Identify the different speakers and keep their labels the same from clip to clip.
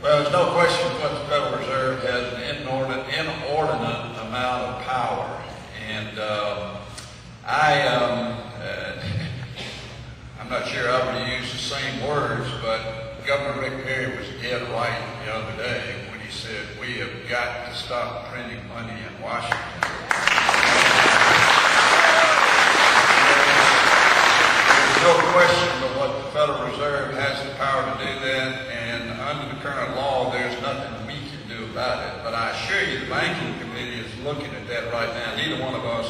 Speaker 1: Well, there's no question that the Federal Reserve has an inordinate amount of power. And I'm not sure I would use the same words, but Governor Rick Perry was dead right the other day when he said, we have got to stop printing money in Washington. There's no question but what the Federal Reserve has the power to do that, and under the current law, there's nothing we can do about it. But I assure you, the Banking Committee is looking at that right now. Neither one of us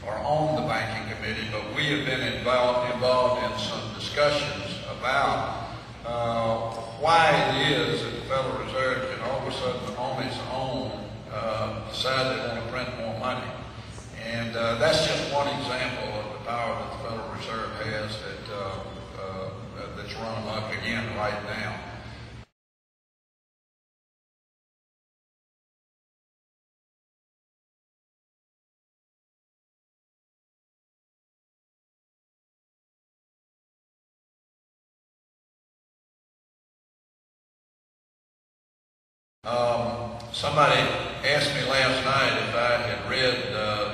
Speaker 1: are on the Banking Committee, but we have been involved in some discussions about why it is that the Federal Reserve can all of a sudden on its own decide they want to print more money. And that's just one example of the power that the Federal Reserve has that's run amok again right now. Somebody asked me last night if I had read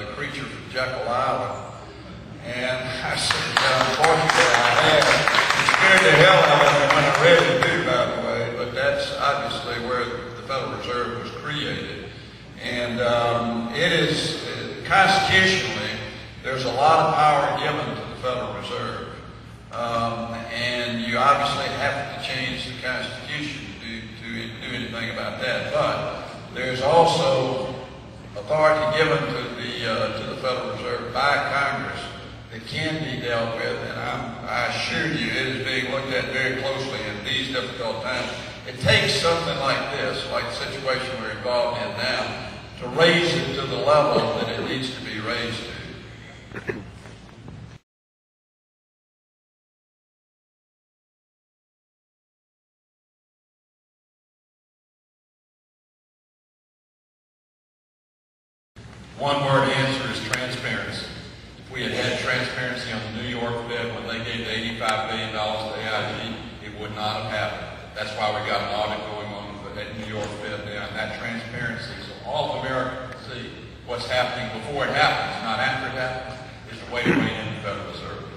Speaker 1: The Creature from Jekyll Island, and I said, unfortunately I had. It scared the hell out of me when I read it too, by the way, but that's obviously where the Federal Reserve was created. And it is, constitutionally, there's a lot of power given to the Federal Reserve. And you obviously have to change the Constitution to do anything about that. But there's also authority given to the Federal Reserve by Congress that can be dealt with, and I assure you it is being looked at very closely in these difficult times. It takes something like this, like the situation we're involved in now, to raise it to the level that it needs to be raised to. One-word answer is transparency. If we had had transparency on the New York Fed when they gave the $85 billion to AIG, it would not have happened. That's why we got an audit going on at New York Fed now, and that transparency, so all of America can see what's happening before it happens, not after it happens, is the way to bring in the Federal Reserve.